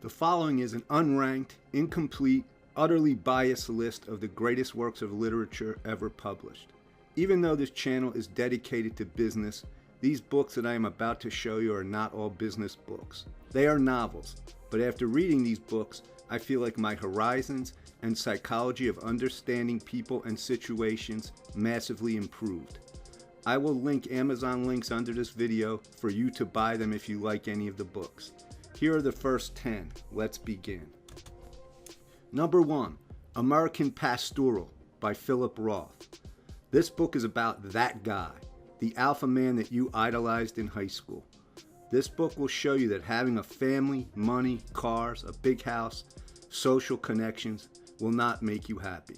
The following is an unranked, incomplete, utterly biased list of the greatest works of literature ever published. Even though this channel is dedicated to business, these books that I am about to show you are not all business books. They are novels, but after reading these books, I feel like my horizons and psychology of understanding people and situations massively improved. I will link Amazon links under this video for you to buy them if you like any of the books. Here are the first 10. Let's begin. Number 1, American Pastoral by Philip Roth. This book is about that guy, the alpha man that you idolized in high school. This book will show you that having a family, money, cars, a big house, social connections will not make you happy.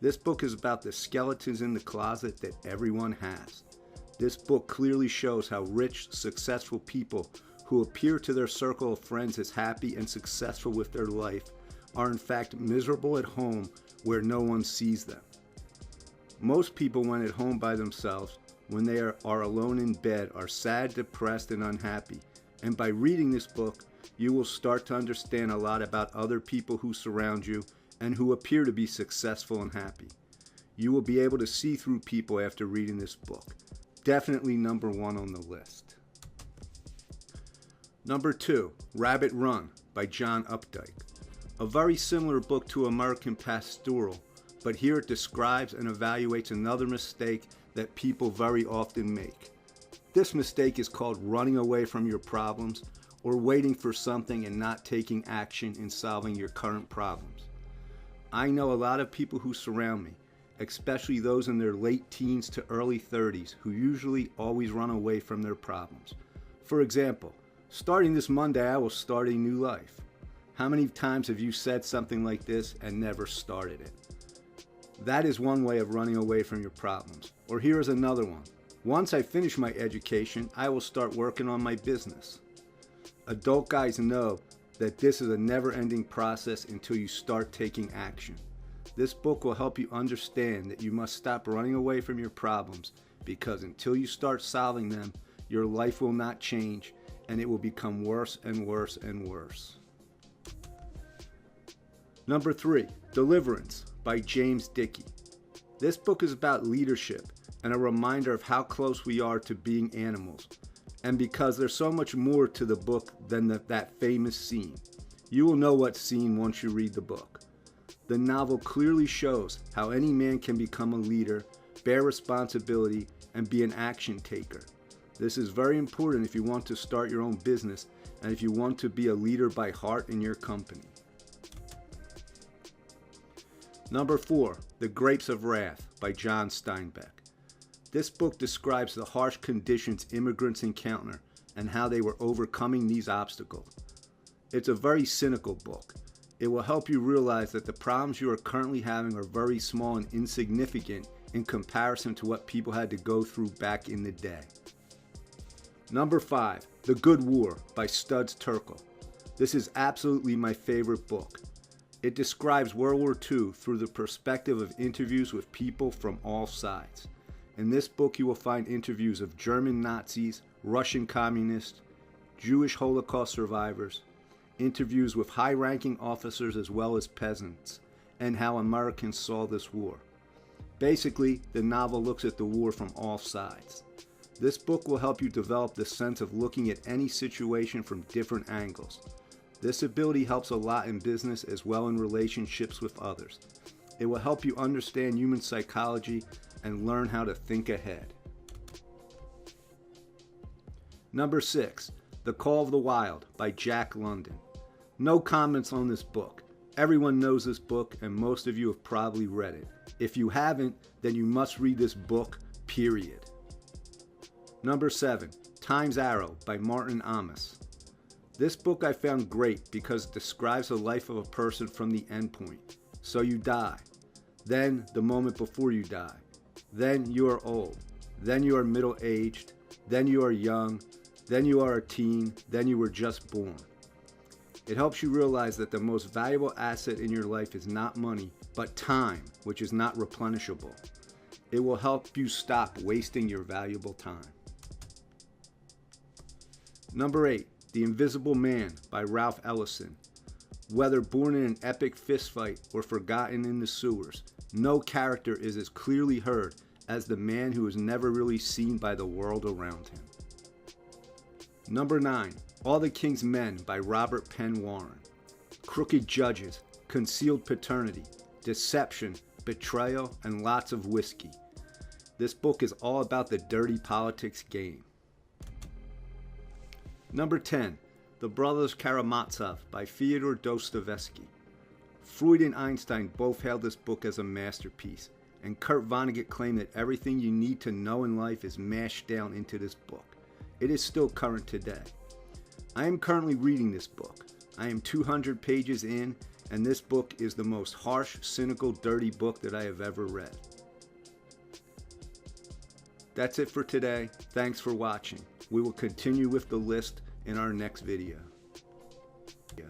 This book is about the skeletons in the closet that everyone has. This book clearly shows how rich, successful people who appear to their circle of friends as happy and successful with their life are in fact miserable at home where no one sees them. Most people, when at home by themselves, when they are alone in bed, are sad, depressed, and unhappy. And by reading this book, you will start to understand a lot about other people who surround you and who appear to be successful and happy. You will be able to see through people after reading this book. Definitely number 1 on the list. Number 2, Rabbit Run by John Updike. A very similar book to American Pastoral, but here it describes and evaluates another mistake that people very often make. This mistake is called running away from your problems or waiting for something and not taking action in solving your current problems. I know a lot of people who surround me, especially those in their late teens to early 30s, who usually always run away from their problems. For example, starting this Monday, I will start a new life. How many times have you said something like this and never started it? That is one way of running away from your problems. Or here is another one. Once I finish my education, I will start working on my business. Adult guys know that this is a never-ending process until you start taking action. This book will help you understand that you must stop running away from your problems, because until you start solving them, your life will not change and it will become worse and worse and worse. Number 3, Deliverance by James Dickey. This book is about leadership and a reminder of how close we are to being animals. And because there's so much more to the book than that famous scene. You will know what scene once you read the book. The novel clearly shows how any man can become a leader, bear responsibility, and be an action taker. This is very important if you want to start your own business and if you want to be a leader by heart in your company. Number 4, The Grapes of Wrath by John Steinbeck. This book describes the harsh conditions immigrants encounter and how they were overcoming these obstacles. It's a very cynical book. It will help you realize that the problems you are currently having are very small and insignificant in comparison to what people had to go through back in the day. Number 5, The Good War by Studs Terkel. This is absolutely my favorite book. It describes World War II through the perspective of interviews with people from all sides. In this book you will find interviews of German Nazis, Russian communists, Jewish Holocaust survivors, interviews with high-ranking officers as well as peasants, and how Americans saw this war. Basically, the novel looks at the war from all sides. This book will help you develop the sense of looking at any situation from different angles. This ability helps a lot in business as well in relationships with others. It will help you understand human psychology and learn how to think ahead. Number 6, The Call of the Wild by Jack London. No comments on this book. Everyone knows this book and most of you have probably read it. If you haven't, then you must read this book, period. Number 7, Time's Arrow by Martin Amis. This book I found great because it describes the life of a person from the end point. So you die, then the moment before you die, then you are old, then you are middle-aged, then you are young, then you are a teen, then you were just born. It helps you realize that the most valuable asset in your life is not money, but time, which is not replenishable. It will help you stop wasting your valuable time. Number 8, The Invisible Man by Ralph Ellison. Whether born in an epic fistfight or forgotten in the sewers, no character is as clearly heard as the man who is never really seen by the world around him. Number 9, All the King's Men by Robert Penn Warren. Crooked judges, concealed paternity, deception, betrayal, and lots of whiskey. This book is all about the dirty politics game. Number 10, The Brothers Karamazov by Fyodor Dostoevsky. Freud and Einstein both hailed this book as a masterpiece, and Kurt Vonnegut claimed that everything you need to know in life is mashed down into this book. It is still current today. I am currently reading this book. I am 200 pages in, and this book is the most harsh, cynical, dirty book that I have ever read. That's it for today. Thanks for watching. We will continue with the list in our next video. Yeah.